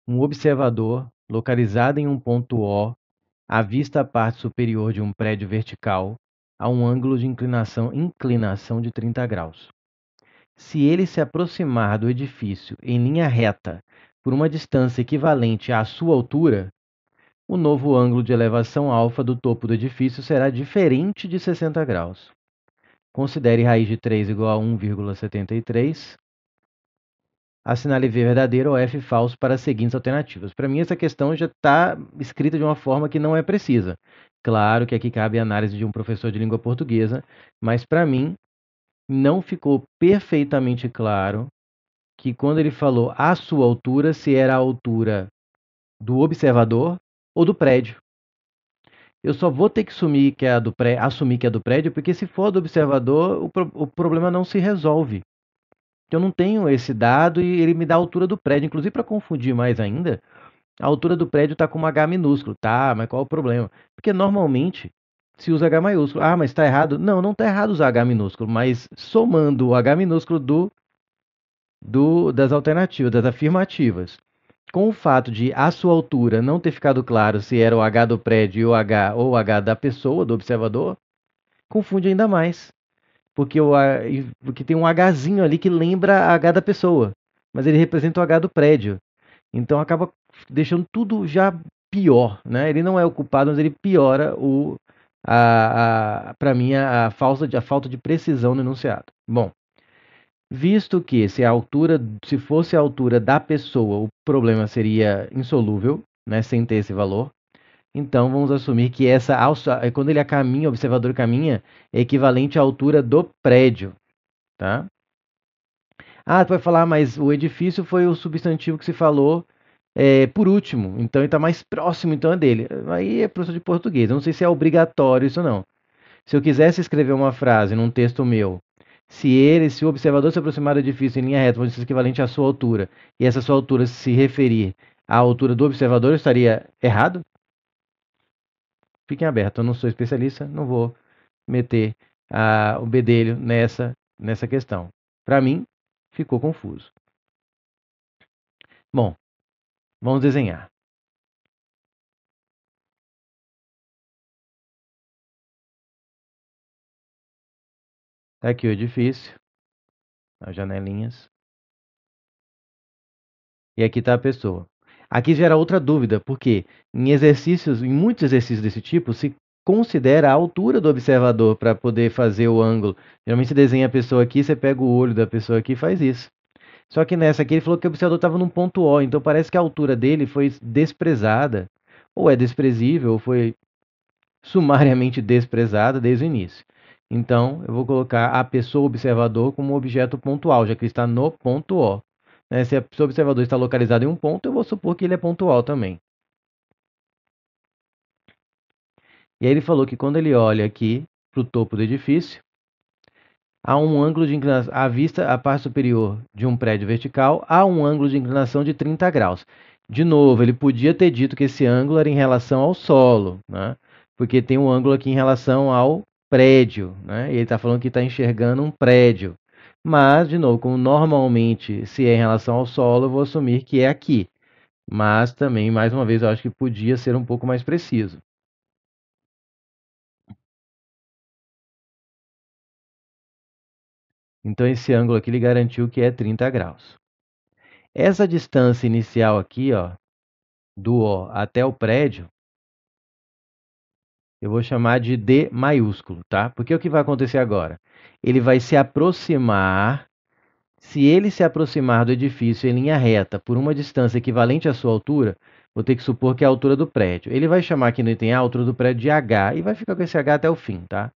um observador localizado em um ponto O, avista a parte superior de um prédio vertical a um ângulo de inclinação de 30 graus. Se ele se aproximar do edifício em linha reta por uma distância equivalente à sua altura, o novo ângulo de elevação alfa do topo do edifício será diferente de 60 graus. Considere raiz de 3 igual a 1,73. Assinale V verdadeiro ou F falso para as seguintes alternativas. Para mim, essa questão já está escrita de uma forma que não é precisa. Claro que aqui cabe a análise de um professor de língua portuguesa, mas para mim não ficou perfeitamente claro que quando ele falou a sua altura, se era a altura do observador ou do prédio. Eu só vou ter que assumir que é do prédio, porque se for do observador, o problema não se resolve. Eu não tenho esse dado e ele me dá a altura do prédio. Inclusive, para confundir mais ainda, a altura do prédio está com um H minúsculo. Tá, mas qual é o problema? Porque normalmente se usa H maiúsculo. Ah, mas está errado? Não, não está errado usar H minúsculo, mas somando o H minúsculo das alternativas, das afirmativas, com o fato de a sua altura não ter ficado claro se era o H do prédio ou o H da pessoa, do observador, confunde ainda mais. Porque tem um Hzinho ali que lembra H da pessoa, mas ele representa o H do prédio. Então acaba deixando tudo já pior, né? Ele não é o culpado, mas ele piora para mim a falta de precisão no enunciado. Bom, visto que se fosse a altura da pessoa, o problema seria insolúvel, né, sem ter esse valor. Então vamos assumir que quando ele caminha, o observador caminha, é equivalente à altura do prédio, tá? Ah, tu vai falar, mas o edifício foi o substantivo que se falou por último, então ele está mais próximo então é dele. Aí é professor de português, eu não sei se é obrigatório isso não. Se eu quisesse escrever uma frase num texto meu, se o observador se aproximar do edifício em linha reta, vamos dizer equivalente à sua altura, e essa sua altura se referir à altura do observador, eu estaria errado? Fiquem abertos, eu não sou especialista, não vou meter o bedelho nessa questão. Para mim, ficou confuso. Bom, vamos desenhar. Tá aqui o edifício, as janelinhas. E aqui está a pessoa. Aqui gera outra dúvida, porque em muitos exercícios desse tipo, se considera a altura do observador para poder fazer o ângulo. Geralmente você desenha a pessoa aqui, você pega o olho da pessoa aqui e faz isso. Só que nessa aqui ele falou que o observador estava num ponto O, então parece que a altura dele foi desprezada, ou é desprezível, ou foi sumariamente desprezada desde o início. Então, eu vou colocar a pessoa observador como objeto pontual, já que ele está no ponto O. Né? Se a pessoa observador está localizada em um ponto, eu vou supor que ele é pontual também. E aí ele falou que quando ele olha aqui para o topo do edifício, há um ângulo de inclinação, à vista, a parte superior de um prédio vertical, há um ângulo de inclinação de 30 graus. De novo, ele podia ter dito que esse ângulo era em relação ao solo, né? Porque tem um ângulo aqui em relação ao prédio, né? E ele está falando que está enxergando um prédio. Mas, de novo, como normalmente se é em relação ao solo, eu vou assumir que é aqui. Mas também, mais uma vez, eu acho que podia ser um pouco mais preciso. Então, esse ângulo aqui ele garantiu que é 30 graus. Essa distância inicial aqui, ó, do O até o prédio, eu vou chamar de D maiúsculo, tá? Porque o que vai acontecer agora? Ele vai se aproximar. Se ele se aproximar do edifício em linha reta por uma distância equivalente à sua altura, vou ter que supor que é a altura do prédio. Ele vai chamar aqui no item A a altura do prédio de H e vai ficar com esse H até o fim, tá?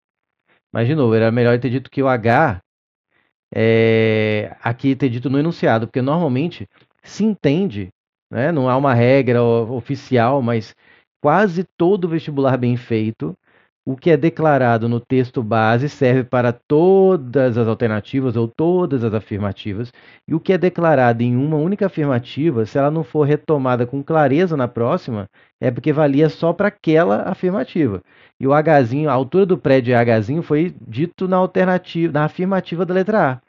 Mas, de novo, era melhor ter dito que o H aqui ter dito no enunciado, porque normalmente se entende, né? Não há uma regra oficial, mas quase todo vestibular bem feito, o que é declarado no texto base serve para todas as alternativas ou todas as afirmativas, e o que é declarado em uma única afirmativa, se ela não for retomada com clareza na próxima, é porque valia só para aquela afirmativa. E o Hzinho, a altura do prédio Hzinho foi dito na alternativa, na afirmativa da letra A.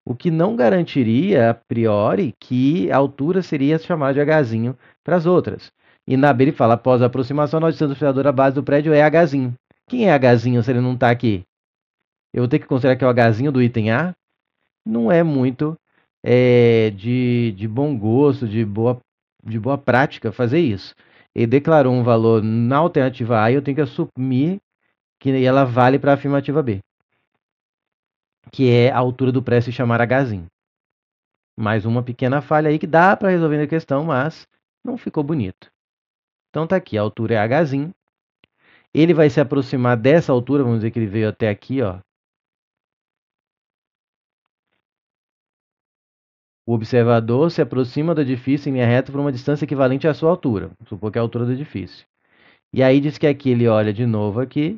O que não garantiria, a priori, que a altura seria chamada de Hzinho para as outras. E na B ele fala, após a aproximação, a distância do fiador à base do prédio é Hzinho. Quem é Hzinho se ele não está aqui? Eu vou ter que considerar que é o Hzinho do item A? Não é muito de bom gosto, de boa prática fazer isso. Ele declarou um valor na alternativa A e eu tenho que assumir que ela vale para a afirmativa B, que é a altura do pré se chamar Hzinho. Mais uma pequena falha aí que dá para resolver a questão, mas não ficou bonito. Então tá aqui, a altura é Hzinho. Ele vai se aproximar dessa altura, vamos dizer que ele veio até aqui, ó. O observador se aproxima do edifício em linha reta por uma distância equivalente à sua altura. Vamos supor que é a altura do edifício. E aí diz que aqui ele olha de novo aqui.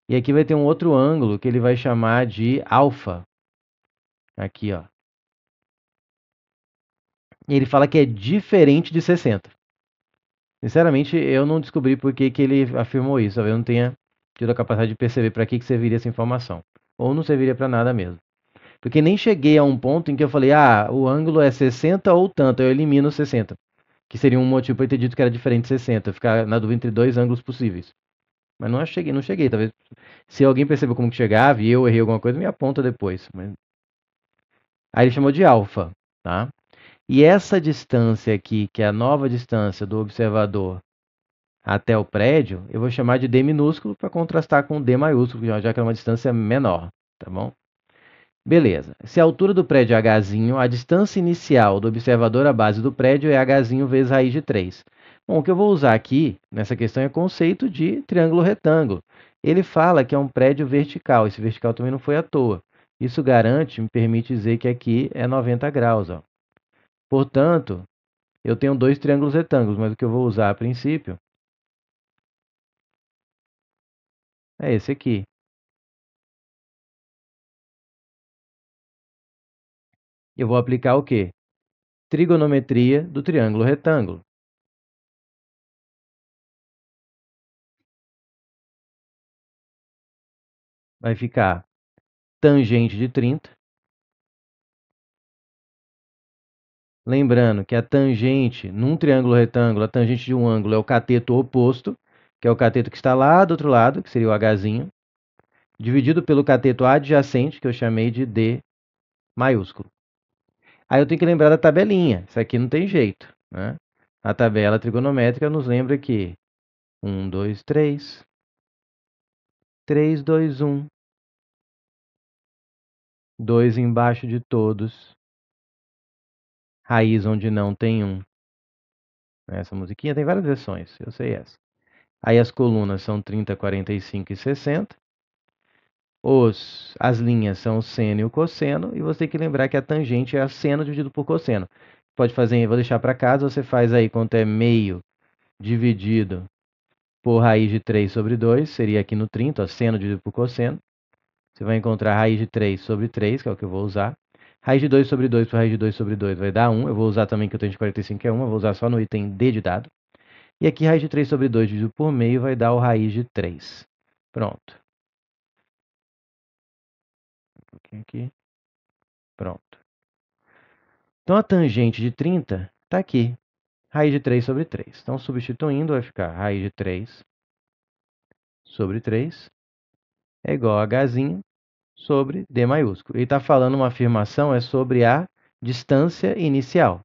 E aqui vai ter um outro ângulo que ele vai chamar de alfa. Aqui, ó. E ele fala que é diferente de 60. Sinceramente, eu não descobri por que ele afirmou isso. Talvez eu não tenha tido a capacidade de perceber para que serviria essa informação. Ou não serviria para nada mesmo. Porque nem cheguei a um ponto em que eu falei, o ângulo é 60 ou tanto, eu elimino 60. Que seria um motivo para eu ter dito que era diferente de 60. Ficar na dúvida entre dois ângulos possíveis. Mas não cheguei. Talvez se alguém percebeu como que chegava e eu errei alguma coisa, me aponta depois. Mas... Aí ele chamou de alfa, tá? E essa distância aqui, que é a nova distância do observador até o prédio, eu vou chamar de D minúsculo para contrastar com D maiúsculo, já que é uma distância menor, tá bom? Beleza. Se a altura do prédio é Hzinho, a distância inicial do observador à base do prédio é Hzinho vezes raiz de 3. Bom, o que eu vou usar aqui nessa questão é conceito de triângulo retângulo. Ele fala que é um prédio vertical. Esse vertical também não foi à toa. Isso me permite dizer que aqui é 90 graus. Ó. Portanto, eu tenho dois triângulos retângulos, mas o que eu vou usar a princípio é esse aqui. Eu vou aplicar o quê? Trigonometria do triângulo retângulo. Vai ficar tangente de 30. Lembrando que a tangente, num triângulo retângulo, a tangente de um ângulo é o cateto oposto, que é o cateto que está lá do outro lado, que seria o Hzinho, dividido pelo cateto adjacente, que eu chamei de D maiúsculo. Aí eu tenho que lembrar da tabelinha, isso aqui não tem jeito, né? A tabela trigonométrica nos lembra que 1, 2, 3, 3, 2, 1, 2 embaixo de todos, raiz onde não tem 1. Essa musiquinha tem várias versões, eu sei essa. Aí as colunas são 30, 45 e 60. As linhas são o seno e o cosseno, e você tem que lembrar que a tangente é a seno dividido por cosseno. Pode fazer, vou deixar para casa, você faz aí quanto é meio dividido por raiz de 3 sobre 2, seria aqui no 30, ó, seno dividido por cosseno. Você vai encontrar raiz de 3 sobre 3, que é o que eu vou usar. Raiz de 2 sobre 2 por raiz de 2 sobre 2 vai dar 1. Eu vou usar também que eu tenho de 45, que é 1. Eu vou usar só no item D de dado. E aqui, raiz de 3 sobre 2 dividido por meio vai dar o raiz de 3. Pronto. Um pouquinho aqui. Pronto. Então, a tangente de 30 está aqui. Raiz de 3 sobre 3. Então, substituindo, vai ficar raiz de 3 sobre 3 é igual a Hzinho sobre D maiúsculo. Ele está falando uma afirmação, é sobre a distância inicial.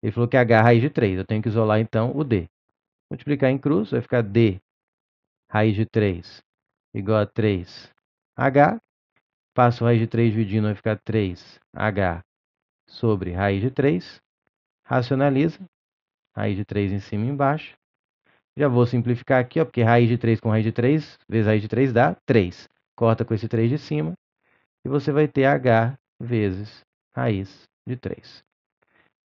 Ele falou que é H raiz de 3. Eu tenho que isolar, então, o D. Multiplicar em cruz, vai ficar D raiz de 3 igual a 3H. Passo raiz de 3 dividindo, vai ficar 3H sobre raiz de 3. Racionaliza. Raiz de 3 em cima e embaixo. Já vou simplificar aqui, ó, porque raiz de 3 com raiz de 3 vezes raiz de 3 dá 3. Corta com esse 3 de cima e você vai ter H vezes raiz de 3.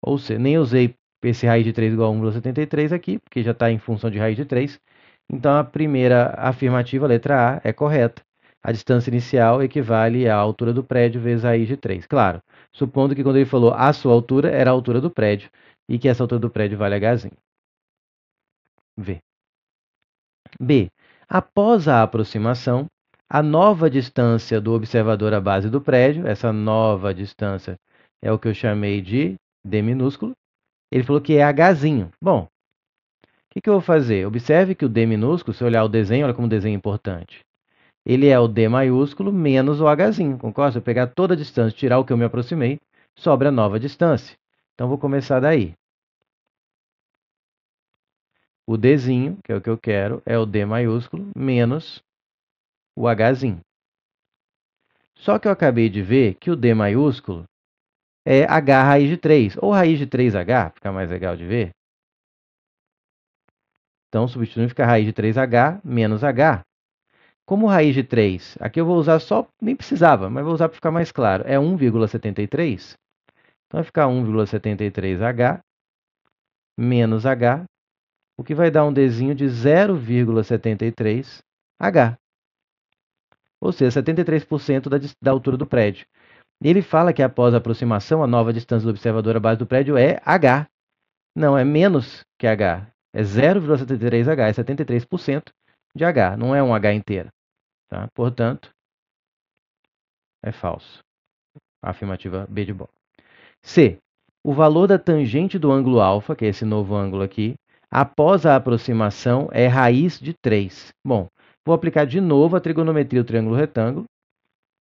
Ou seja, nem usei esse raiz de 3 igual a 1,73 aqui, porque já está em função de raiz de 3. Então, a primeira afirmativa, letra A, é correta. A distância inicial equivale à altura do prédio vezes a raiz de 3. Claro, supondo que quando ele falou a sua altura, era a altura do prédio, e que essa altura do prédio vale Hzinho. V. B. Após a aproximação, A nova distância do observador à base do prédio, essa nova distância é o que eu chamei de D minúsculo. Ele falou que é Hzinho. Bom, o que eu vou fazer? Observe que o D minúsculo, se olhar o desenho, olha como o desenho é importante. Ele é o D maiúsculo menos o Hzinho, concorda? Se eu pegar toda a distância e tirar o que eu me aproximei, sobra a nova distância. Então, vou começar daí. O Dzinho, que é o que eu quero, é o D maiúsculo menos o Hzinho. Só que eu acabei de ver que o D maiúsculo é H raiz de 3, ou raiz de 3H, fica mais legal de ver. Então, substituindo fica raiz de 3H menos H. Como raiz de 3, aqui eu vou usar só, nem precisava, mas vou usar para ficar mais claro, é 1,73. Então, vai ficar 1,73H menos H, o que vai dar um Dzinho de 0,73H. Ou seja, 73% da altura do prédio. Ele fala que após a aproximação, a nova distância do observador à base do prédio é H. Não, é menos que H. É 0,73H, é 73% de H, não é um H inteiro. Tá? Portanto, é falso. Afirmativa B de bola. C. O valor da tangente do ângulo alfa, que é esse novo ângulo aqui, após a aproximação é raiz de 3. Bom, vou aplicar de novo a trigonometria do triângulo retângulo.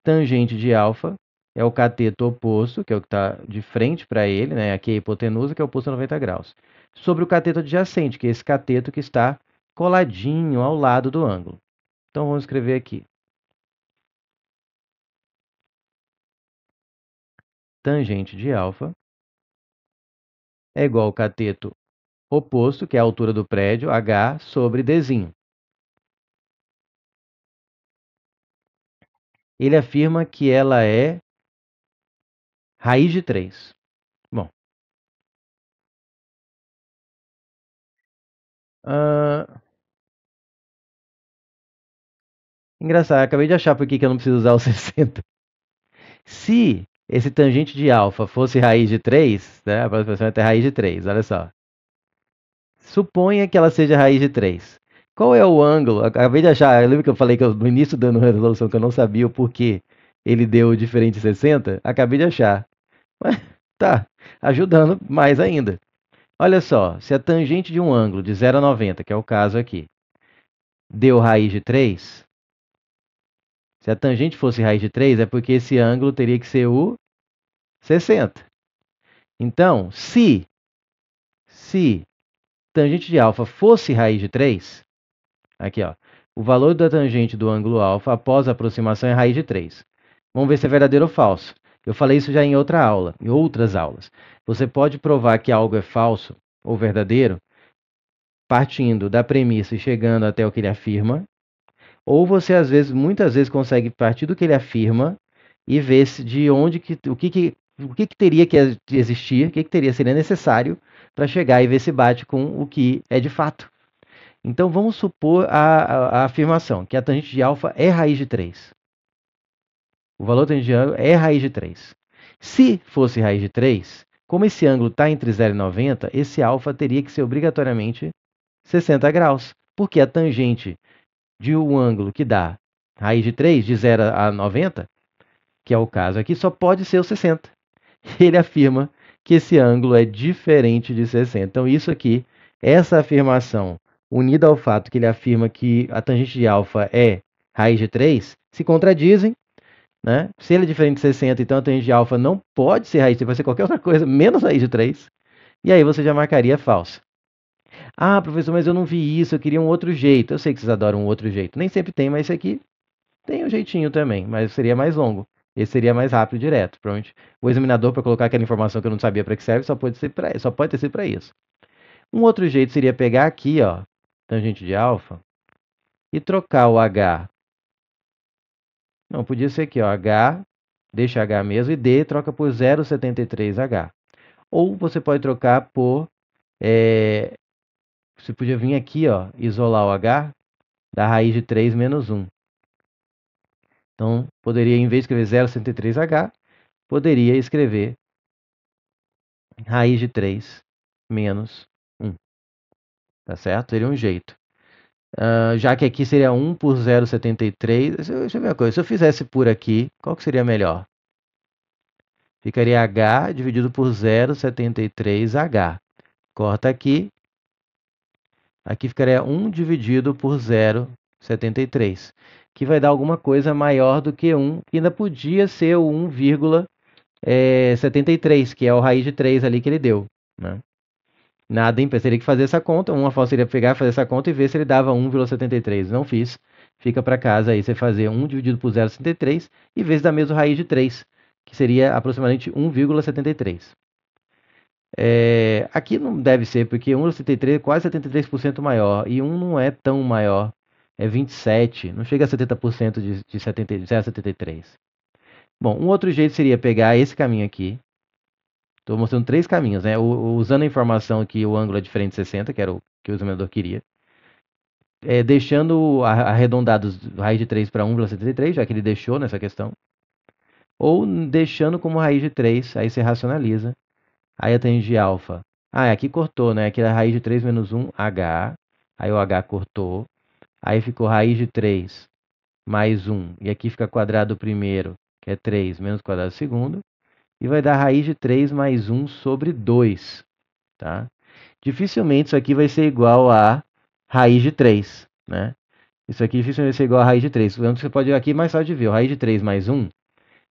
Tangente de alfa é o cateto oposto, que é o que está de frente para ele, né? Aqui é a hipotenusa, que é oposto a 90 graus. Sobre o cateto adjacente, que é esse cateto que está coladinho ao lado do ângulo. Então, vamos escrever aqui. Tangente de alfa é igual ao cateto oposto, que é a altura do prédio, H, sobre Dzinho. Ele afirma que ela é raiz de 3. Bom. Engraçado, acabei de achar por que eu não preciso usar o 60. Se esse tangente de alfa fosse raiz de 3, né, a aproximação é raiz de 3, olha só. Suponha que ela seja raiz de 3. Qual é o ângulo? Acabei de achar, lembra que eu falei que no início dando resolução que eu não sabia o porquê ele deu diferente de 60? Acabei de achar. Mas tá, ajudando mais ainda. Olha só, se a tangente de um ângulo de 0 a 90, que é o caso aqui, deu raiz de 3, se a tangente fosse raiz de 3, é porque esse ângulo teria que ser o 60. Então, se tangente de alfa fosse raiz de 3, aqui ó, o valor da tangente do ângulo alfa após a aproximação é raiz de 3. Vamos ver se é verdadeiro ou falso. Eu falei isso já em outra aula, em outras aulas. Você pode provar que algo é falso ou verdadeiro partindo da premissa e chegando até o que ele afirma, ou você às vezes, muitas vezes consegue partir do que ele afirma e ver se de onde o que teria que existir, seria necessário para chegar e ver se bate com o que é de fato. Então vamos supor a afirmação que a tangente de alfa é raiz de 3. O valor da tangente de ângulo é raiz de 3. Se fosse raiz de 3, como esse ângulo está entre 0 e 90, esse alfa teria que ser obrigatoriamente 60 graus, porque a tangente de um ângulo que dá raiz de 3, de 0 a 90, que é o caso aqui, só pode ser o 60. Ele afirma que esse ângulo é diferente de 60. Então, isso aqui, essa afirmação, unida ao fato que ele afirma que a tangente de alfa é raiz de 3, se contradizem. Né? Se ele é diferente de 60, então a tangente de alfa não pode ser raiz de 3, vai ser qualquer outra coisa, menos raiz de 3. E aí você já marcaria falsa. Ah, professor, mas eu não vi isso, eu queria um outro jeito. Eu sei que vocês adoram um outro jeito. Nem sempre tem, mas esse aqui tem um jeitinho também, mas seria mais longo. Esse seria mais rápido e direto. Provavelmente o examinador, para colocar aquela informação que eu não sabia para que serve, só pode ter sido para isso. Um outro jeito seria pegar aqui, ó, tangente de alfa, e trocar o H. Não, podia ser aqui, ó, H, deixa H mesmo, e D troca por 0,73H. Ou você pode trocar por... você podia vir aqui, ó, isolar o H da raiz de 3 menos 1. Então, poderia, em vez de escrever 0,63H, poderia escrever raiz de 3 menos 1. Tá certo? Seria um jeito. Já que aqui seria 1 por 0,73. Deixa eu ver uma coisa. Se eu fizesse por aqui, qual que seria melhor? Ficaria H dividido por 0,73H. Corta aqui. Aqui ficaria 1 dividido por 0,73. Que vai dar alguma coisa maior do que 1. Que ainda podia ser o 1,73, que é o raiz de 3 ali que ele deu, né? Nada impede. Teria que fazer essa conta. Uma forma seria pegar, fazer essa conta e ver se ele dava 1,73. Não fiz. Fica para casa aí você fazer 1 dividido por 0,73 e ver se dá mesmo raiz de 3, que seria aproximadamente 1,73. Aqui não deve ser, porque 1,73 é quase 73% maior e 1 não é tão maior. É 27, não chega a 70% de 0,73. Bom, um outro jeito seria pegar esse caminho aqui. Estou mostrando três caminhos, né? Usando a informação que o ângulo é diferente de 60, que era o que o examinador queria. Deixando arredondados raiz de 3 para 1,73, já que ele deixou nessa questão. Ou deixando como raiz de 3, aí você racionaliza. Aí a tangente de alfa. Aqui cortou, né? Aqui é a raiz de 3 menos 1, H. Aí o H cortou. Aí ficou raiz de 3 mais 1. E aqui fica quadrado primeiro, que é 3 menos quadrado segundo. E vai dar raiz de 3 mais 1 sobre 2, tá? Dificilmente isso aqui vai ser igual a raiz de 3, né? Isso aqui dificilmente vai ser igual a raiz de 3. Então você pode aqui mais fácil de ver. Raiz de 3 mais 1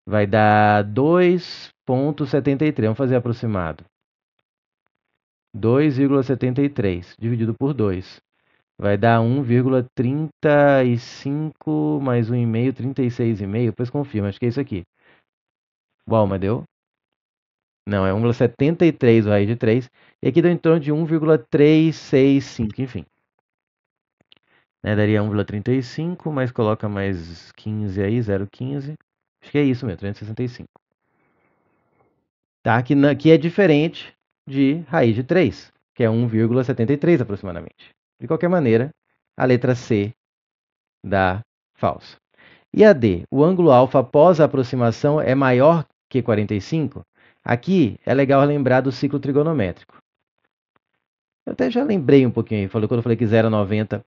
vai dar 2,73. Vamos fazer aproximado. 2,73 dividido por 2. Vai dar 1,35 mais 1,5, 36,5. Depois confirma, acho que é isso aqui. Uau, mas deu? Não, é 1,73 o raiz de 3. E aqui deu em torno de 1,365, enfim. Né, daria 1,35, mas coloca mais 15 aí, 0,15. Acho que é isso mesmo, 365. Tá? Que é diferente de raiz de 3, que é 1,73 aproximadamente. De qualquer maneira, a letra C dá falso. E a D? O ângulo alfa após a aproximação é maior que 45? Aqui é legal lembrar do ciclo trigonométrico. Eu até já lembrei um pouquinho aí, quando eu falei que 0,90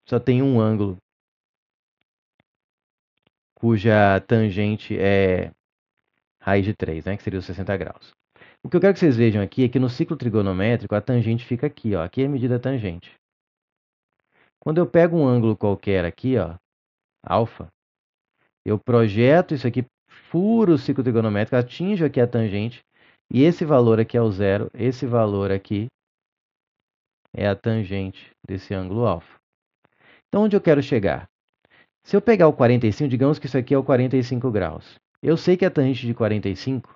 só tem um ângulo cuja tangente é raiz de 3, né, que seria os 60 graus. O que eu quero que vocês vejam aqui é que no ciclo trigonométrico a tangente fica aqui, ó. Aqui é a medida tangente. Quando eu pego um ângulo qualquer aqui, ó, alfa, eu projeto isso aqui, furo o ciclo trigonométrico, atinjo aqui a tangente, e esse valor aqui é o zero, esse valor aqui é a tangente desse ângulo alfa. Então, onde eu quero chegar? Se eu pegar o 45, digamos que isso aqui é o 45 graus. Eu sei que a tangente de 45,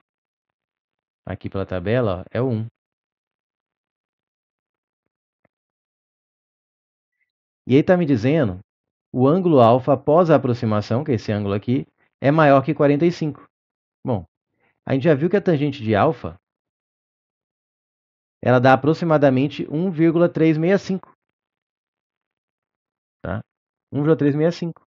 aqui pela tabela, ó, é o 1. E aí está me dizendo, o ângulo alfa após a aproximação, que é esse ângulo aqui, é maior que 45. Bom, a gente já viu que a tangente de alfa, ela dá aproximadamente 1,365. Tá? 1,365.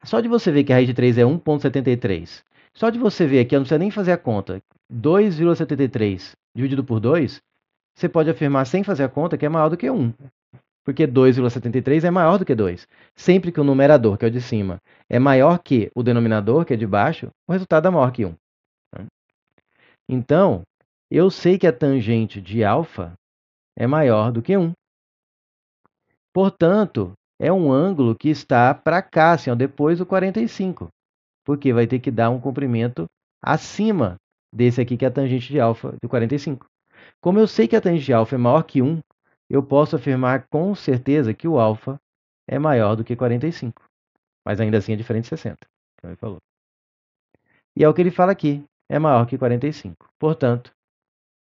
Só de você ver que a raiz de 3 é 1,73. Só de você ver aqui, eu não precisa nem fazer a conta, 2,73 dividido por 2, você pode afirmar sem fazer a conta que é maior do que 1. Porque 2,73 é maior do que 2. Sempre que o numerador, que é o de cima, é maior que o denominador, que é de baixo, o resultado é maior que 1. Então, eu sei que a tangente de alfa é maior do que 1. Portanto, é um ângulo que está para cá, assim, ó, depois do 45. Porque vai ter que dar um comprimento acima desse aqui, que é a tangente de alfa do 45. Como eu sei que a tangente de alfa é maior que 1, eu posso afirmar com certeza que o alfa é maior do que 45. Mas ainda assim é diferente de 60, como ele falou. E é o que ele fala aqui, é maior que 45. Portanto,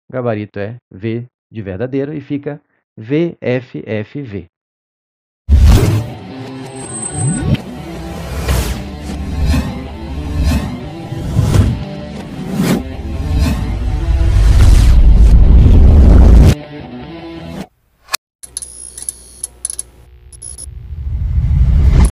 o gabarito é V de verdadeiro e fica VFFV.